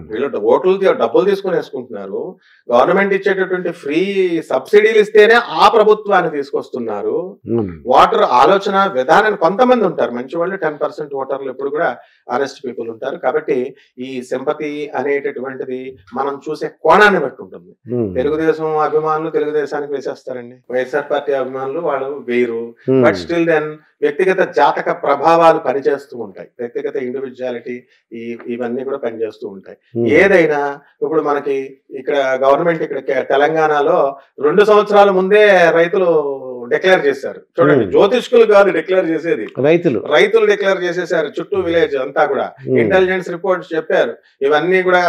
వీళ్ళు ఓట్లు డబ్బులు తీసుకుని వేసుకుంటున్నారు. గవర్నమెంట్ ఇచ్చేటటువంటి ఫ్రీ సబ్సిడీలు ఇస్తేనే ఆ ప్రభుత్వాన్ని తీసుకొస్తున్నారు. ఓటర్ ఆలోచన విధానాన్ని కొంతమంది ఉంటారు మంచి వాళ్ళు, 10% ఓటర్లు ఎప్పుడు కూడా ఆనెస్ట్ పీపుల్ ఉంటారు. కాబట్టి ఈ సింపతి అనేటటువంటిది మనం చూసే కోణాన్ని బట్టి ఉంటుంది. తెలుగుదేశం అభిమానులు తెలుగుదేశానికి వేసేస్తారండి, వైఎస్ఆర్ పార్టీ అభిమానులు వాళ్ళు వేరు. బట్ స్టిల్ దెన్ వ్యక్తిగత జాతక ప్రభావాలు పనిచేస్తూ ఉంటాయి, వ్యక్తిగత ఇండివిజువాలిటీ ఇవన్నీ కూడా పనిచేస్తూ ఉంటాయి. ఏదైనా ఇప్పుడు మనకి ఇక్కడ గవర్నమెంట్ ఇక్కడ తెలంగాణలో 2 సంవత్సరాల ముందే రైతులు డిక్లేర్ చేశారు. చూడండి, జ్యోతిష్కులు కాదు డిక్లేర్ చేసేది, రైతులు డిక్లేర్ చేసేసారు. చుట్టూ విలేజ్ అంతా కూడా ఇంటెలిజెన్స్ రిపోర్ట్స్ చెప్పారు. ఇవన్నీ కూడా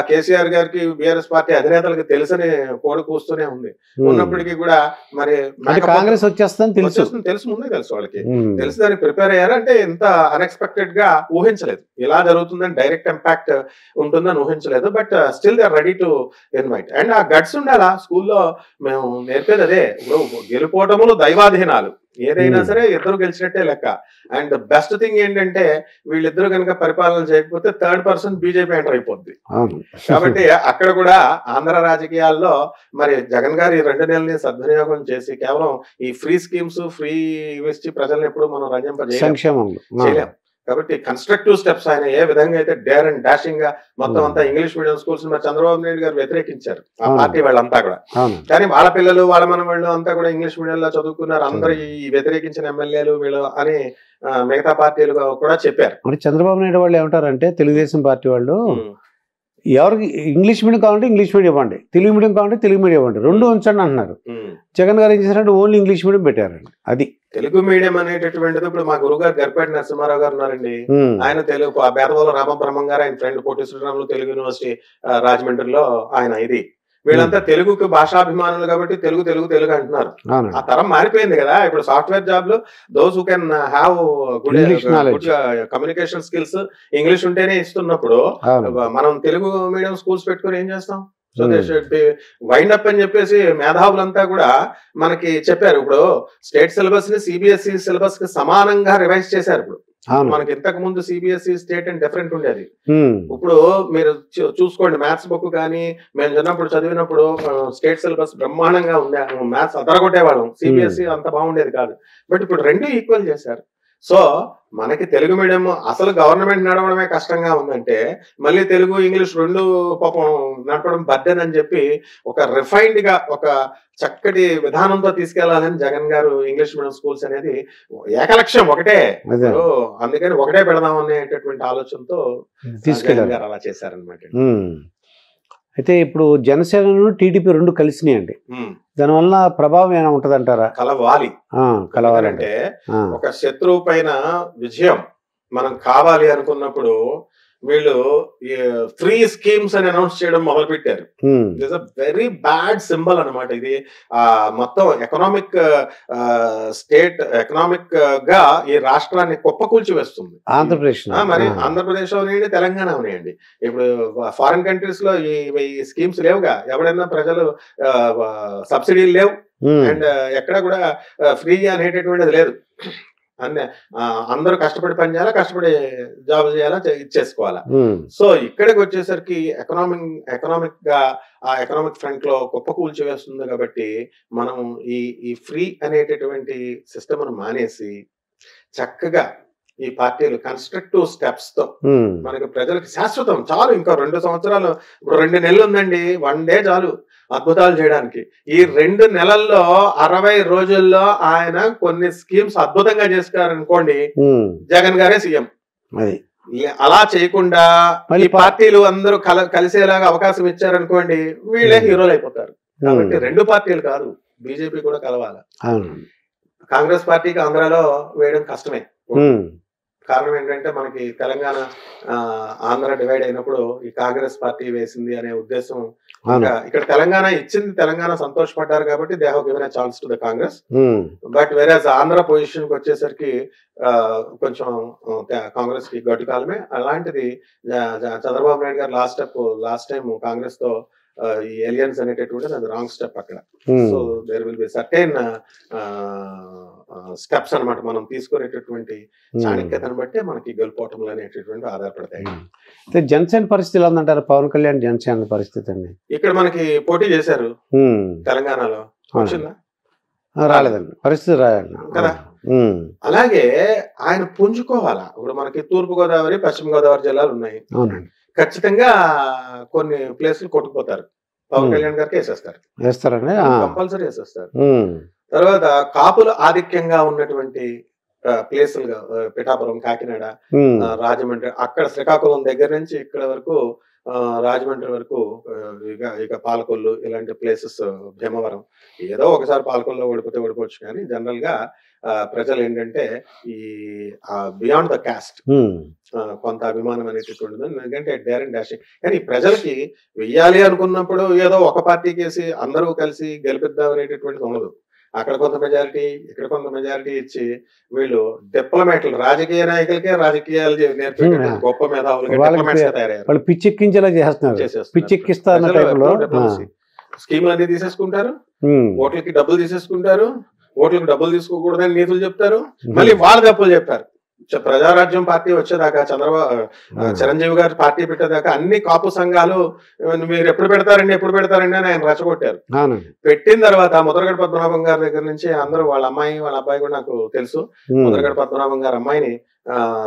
కేసీఆర్ గారికి, బీఆర్ఎస్ పార్టీ అధినేతలకు తెలుసని కోడి కూస్తూనే ఉంది. ఉన్నప్పటికీ కూడా మరి
కాంగ్రెస్ వచ్చేస్తుందని
తెలుసు, ముందే తెలుసు వాళ్ళకి, తెలిసి దానికి ప్రిపేర్ అయ్యారు. అంటే ఇంత అన్ఎక్స్పెక్టెడ్ గా ఊహించలేదు, ఇలా జరుగుతుందని డైరెక్ట్ ఇంపాక్ట్ ఉంటుందని ఊహించలేదు. But still they are ready to invite. And ఆ గట్స్ ఉండాలా. స్కూల్లో మేము నేర్పేది అదే, ఇప్పుడు గెలుపోవటములు దైవాధీనాలు, ఏదైనా సరే ఇద్దరు గెలిచినట్టే లెక్క. అండ్ బెస్ట్ థింగ్ ఏంటంటే వీళ్ళిద్దరు కనుక పరిపాలన చేయకపోతే థర్డ్ పర్సన్ బీజేపీ ఎంటర్ అయిపోద్ది. కాబట్టి అక్కడ కూడా ఆంధ్ర రాజకీయాల్లో మరి జగన్ గారు ఈ 2 నెలల్ని సద్వినియోగం చేసి కేవలం ఈ ఫ్రీ స్కీమ్స్, ఫ్రీ ఇచ్చి ప్రజల్ని ఎప్పుడు మనం రంజింపజేయలేం. కాబట్టి కన్స్ట్రక్టివ్ స్టెప్స్ ఆయన ఏ విధంగా అయితే డేర్ అండ్ డాషింగ్ గా మొత్తం అంతా ఇంగ్లీష్ మీడియం స్కూల్స్ మరి చంద్రబాబు నాయుడు గారు వ్యతిరేకించారు, ఆ పార్టీ వాళ్ళంతా కూడా. కానీ వాళ్ళ పిల్లలు, వాళ్ళ మనవాళ్ళు అంతా కూడా ఇంగ్లీష్ మీడియంలో చదువుకున్నారు. అందరూ ఈ వ్యతిరేకించిన ఎమ్మెల్యేలు వీళ్ళు అని మిగతా పార్టీలు కూడా చెప్పారు.
మరి చంద్రబాబు నాయుడు వాళ్ళు ఏమంటారంటే, తెలుగుదేశం పార్టీ వాళ్ళు ఎవరికి ఇంగ్లీష్ మీడియం కావాలంటే ఇంగ్లీష్ మీడియం ఇవ్వండి, తెలుగు మీడియం కావాలంటే తెలుగు మీడియం ఇవ్వండి, 2 ఉంచండి అంటున్నారు. జగన్ గారు ఏం చేశారంటే ఓన్లీ ఇంగ్లీష్ మీడియం పెట్టారండి. అది
తెలుగు మీడియం అనేటటువంటిది ఇప్పుడు మా గురువు గారు గరిపేట నరసింహారావు గారు ఉన్నారండి. ఆయన తెలుగు, బేతవోలు రామబ్రహ్మం గారు ఆయన ఫ్రెండ్ పొట్టి శ్రీరాములు తెలుగు యూనివర్సిటీ రాజమండ్రిలో ఆయన. ఇది వీళ్ళంతా తెలుగుకి భాషాభిమానులు కాబట్టి తెలుగు తెలుగు తెలుగు అంటున్నారు. ఆ తరం మారిపోయింది కదా. ఇప్పుడు సాఫ్ట్వేర్ జాబ్లు those who can have good communication skills, English ఉంటేనే ఇస్తున్నప్పుడు మనం తెలుగు మీడియం స్కూల్స్ పెట్టుకుని ఏం చేస్తాం? So they should be wind up అని చెప్పేసి మేధావులంతా కూడా మనకి చెప్పారు. ఇప్పుడు స్టేట్ సిలబస్ ని సిబిఎస్ఈ సిలబస్ కి సమానంగా రివైజ్ చేశారు. ఇప్పుడు మనకి ఇంతకు ముందు సిబిఎస్ఈ స్టేట్ అండ్ డిఫరెంట్ ఉండేది. ఇప్పుడు మీరు చూసుకోండి, మ్యాథ్స్ బుక్ కానీ మేము చిన్నప్పుడు చదివినప్పుడు స్టేట్ సిలబస్ బ్రహ్మాండంగా ఉండే, మ్యాథ్స్ అదరగొట్టేవాళ్ళం. సిబిఎస్ఈ అంత బాగుండేది కాదు. బట్ ఇప్పుడు 2 ఈక్వల్ చేశారు. సో మనకి తెలుగు మీడియం అసలు గవర్నమెంట్ నడవడమే కష్టంగా ఉందంటే మళ్ళీ తెలుగు ఇంగ్లీష్ 2 పాపం నడపడం బర్డెన్ అని చెప్పి ఒక రిఫైన్డ్ గా ఒక చక్కటి విధానంతో తీసుకెళ్లాలని జగన్ గారు ఇంగ్లీష్ మీడియం స్కూల్స్ అనేది ఏకలక్ష్యం ఒకటే, అందుకని ఒకటే పెడదాం అనేటటువంటి ఆలోచనతో జగన్ గారు అలా చేశారనమాట.
అయితే ఇప్పుడు జనసేనను టీడీపీ 2 కలిసినాయండి. దానివల్ల ప్రభావం ఏమైనా ఉంటది అంటారా?
కలవాలంటే ఒక శత్రువు పైన విజయం మనం కావాలి అనుకున్నప్పుడు వీళ్ళు ఫ్రీ స్కీమ్స్ అని అనౌన్స్ చేయడం మొదలు పెట్టారు. It's a very bad symbol అనమాట. ఇది మొత్తం ఎకనామిక్ స్టేట్ ఎకనామిక్ గా ఈ రాష్ట్రాన్ని కుప్పకూల్చి వేస్తుంది.
ఆంధ్రప్రదేశ్
మరి ఆంధ్రప్రదేశ్ అవనియండి, తెలంగాణ అవనియండి. ఇప్పుడు ఫారిన్ కంట్రీస్ లో ఈ స్కీమ్స్ లేవుగా. ఎవడైనా ప్రజలు సబ్సిడీలు లేవు, అండ్ ఎక్కడ కూడా ఫ్రీ అనేటటువంటిది లేదు. అందరూ కష్టపడి పని చేయాలా, కష్టపడి జాబ్ చేయాలా, ఇచ్చేసుకోవాలా. సో ఇక్కడికి వచ్చేసరికి ఎకనామిక్ గా ఆ ఎకనామిక్ ఫ్రంట్ లో గొప్ప కూల్చి వేస్తుంది. కాబట్టి మనం ఈ ఫ్రీ అనేటటువంటి సిస్టమ్ మానేసి చక్కగా ఈ పార్టీలు కన్స్ట్రక్టివ్ స్టెప్స్ తో మనకి ప్రజలకు శాశ్వతం చాలు. ఇంకా 2 సంవత్సరాలు, ఇప్పుడు 2 నెలలు ఉందండి, 1 డే చాలు అద్భుతాలు చేయడానికి. ఈ 2 నెలల్లో 60 రోజుల్లో ఆయన కొన్ని స్కీమ్స్ అద్భుతంగా చేసుకున్నారనుకోండి, జగన్ గారే సీఎం. అలా చేయకుండా ఈ పార్టీలు అందరూ కలిసేలాగా అవకాశం ఇచ్చారనుకోండి, వీళ్ళే హీరోలు అయిపోతారు. కాబట్టి 2 పార్టీలు కాదు, బీజేపీ కూడా కలవాలి. కాంగ్రెస్ పార్టీకి ఆంధ్రాలో వేయడం కష్టమే. కారణం ఏంటంటే మనకి తెలంగాణ ఆంధ్ర డివైడ్ అయినప్పుడు ఈ కాంగ్రెస్ పార్టీ వేసింది అనే ఉద్దేశం. ఇక్కడ తెలంగాణ ఇచ్చింది, తెలంగాణ సంతోషపడ్డారు కాబట్టి they have given a chance to the Congress. But whereas Andhra position కి వచ్చేసరికి కొంచెం కాంగ్రెస్ కి గట్టి కాలమే. అలాంటిది చంద్రబాబు నాయుడు గారు లాస్ట్ టైం కాంగ్రెస్ తో ఈ ఎలియన్స్ అనేటటువంటిది అది రాంగ్ స్టెప్ అక్కడ. So there will be certain steps అనమాట మనం తీసుకునేటటువంటి చాణక్యతను బట్టి మనకి గెలుపోవటంలో అనేటటువంటి ఆధారపడతాయి.
జనసేన పరిస్థితి ఎలా ఉందంటారు? పవన్ కళ్యాణ్ జనసేన పరిస్థితి అండి.
ఇక్కడ మనకి పోటీ చేశారు తెలంగాణలో, వచ్చిందా?
రాలేదండి, పరిస్థితి రాయండి
కదా. అలాగే ఆయన పుంజుకోవాలా. ఇప్పుడు మనకి తూర్పు గోదావరి, పశ్చిమ గోదావరి జిల్లాలు ఉన్నాయి. ఖచ్చితంగా కొన్ని ప్లేసులు కొట్టుకుపోతారు. పవన్ కళ్యాణ్ గారికి వేసేస్తారండి, కంపల్సరీ వేసేస్తారు. తర్వాత కాపులు ఆధిక్యంగా ఉన్నటువంటి ప్లేసులుగా పిఠాపురం, కాకినాడ, రాజమండ్రి, అక్కడ శ్రీకాకుళం దగ్గర నుంచి ఇక్కడ వరకు రాజమండ్రి వరకు, ఇక పాలకొల్లు ఇలాంటి ప్లేసెస్, భీమవరం, ఏదో ఒకసారి పాలకొల్లో ఓడిపోవచ్చు. కానీ జనరల్ గా ప్రజలు ఏంటంటే ఈ బియాండ్ ద కాస్ట్ కొంత అభిమానం అనేటటువంటిది. ఎందుకంటే డేర్ అండ్ డాషింగ్. కానీ ప్రజలకి వెయ్యాలి అనుకున్నప్పుడు ఏదో ఒక పార్టీకి వేసి అందరూ కలిసి గెలిపిద్దాం అనేటటువంటిది ఉండదు. అక్కడ కొంత మెజారిటీ, ఇక్కడ కొంత మెజారిటీ ఇచ్చి వీళ్ళు డిప్లొమాట్లు, రాజకీయ నాయకులకే రాజకీయాలు నేర్పే గొప్ప మేధావులు
పిచ్చెక్కించేలా చేస్తున్నారు.
స్కీములు అన్ని తీసేసుకుంటారు, ఓట్లకి డబ్బులు తీసేసుకుంటారు, ఓట్లకు డబ్బులు తీసుకోకూడదని నీతులు చెప్తారు, మళ్ళీ వాళ్ళ తప్పులు చెప్తారు. ప్రజారాజ్యం పార్టీ వచ్చేదాకా, చిరంజీవి గారు పార్టీ పెట్టేదాకా అన్ని కాపు సంఘాలు మీరు ఎప్పుడు పెడతారండి అని ఆయన రెచ్చగొట్టారు. పెట్టిన తర్వాత ముద్రగడ పద్మనాభం గారి దగ్గర నుంచి అందరూ వాళ్ళ అమ్మాయి, వాళ్ళ అబ్బాయి కూడా నాకు తెలుసు, ముద్రగడ పద్మనాభం గారి అమ్మాయిని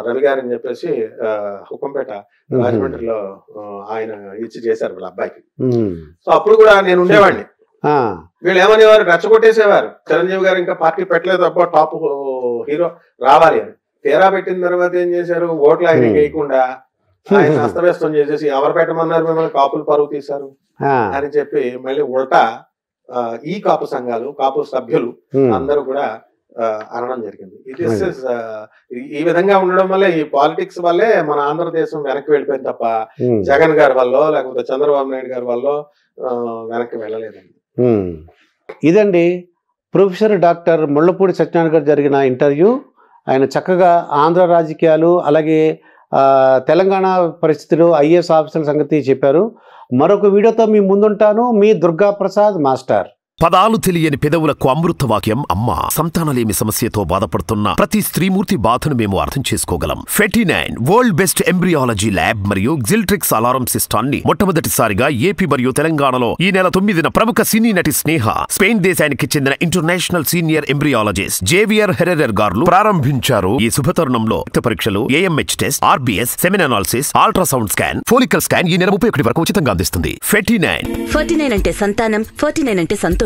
రవి గారు అని చెప్పేసి హుకుంపేట రాజమండ్రిలో ఆయన ఇచ్చి చేశారు వాళ్ళ అబ్బాయికి. సో అప్పుడు కూడా నేను ఉండేవాడిని. వీళ్ళు ఏమనేవారు, రెచ్చగొట్టేసేవారు, చిరంజీవి గారు ఇంకా పార్టీ పెట్టలేదు అబ్బా, టాప్ హీరో రావాలి అని. తీరా పెట్టిన తర్వాత ఏం చేశారు, ఓట్లు ఆయన వేయకుండా ఆయన అస్తవ్యస్తం చేసేసి ఎవరు పెట్టమన్నారు మిమ్మల్ని, కాపులు పరువు తీశారు అని చెప్పి మళ్ళీ ఉల్టా ఈ కాపు సంఘాలు, కాపు సభ్యులు అందరూ కూడా అనడం జరిగింది. ఈ విధంగా ఉండడం వల్లే, ఈ పాలిటిక్స్ వల్లే మన ఆంధ్రదేశం వెనక్కి వెళ్ళిపోయింది తప్ప జగన్ గారి వల్ల లేకపోతే చంద్రబాబు నాయుడు గారి వల్ల వెనక్కి వెళ్ళలేదండి.
ఇదండి ప్రొఫెసర్ డాక్టర్ ముళ్ళపూడి సత్యనారాయణ గారు జరిగిన ఇంటర్వ్యూ. ఆయన చక్కగా ఆంధ్ర రాజకీయాలు, అలాగే తెలంగాణ పరిస్థితులు, ఐఏఎస్ ఆఫీసర్ల సంగతి చెప్పారు. మరొక వీడియోతో మీ ముందుంటాను. మీ దుర్గా ప్రసాద్ మాస్టర్.
పదాలు తెలియని పెదవులకు అమృత వాక్యం అమ్మ. సంతానలేమి సమస్యతో బాధపడుతున్న ప్రతి స్త్రీమూర్తి బాధను మేము అర్థం చేసుకోగలం. Fertinine world best embryology lab మరియు జిల్ట్రిక్స్ అలారం సిస్టాన్ని మొట్టమొదటిసారిగా ఏపీ మరియు తెలంగాణలో ఈ నెల 9న ప్రముఖ సినీ నటి స్నేహ, స్పెయిన్ దేశానికి చెందిన international senior embryologist Javier Herrera గారు ప్రారంభించారు. ఈ శుభతరుణంలో రక్త పరీక్షలు, AMH test, RBS, సెమిన్ analysis, ultrasound scan, follicle scan ఈ నెల 31 వరకు ఉచితంగా అందిస్తుంది. ఫెర్టినైన్ అంటే సంతానం, 49 అంటే సంతోషం.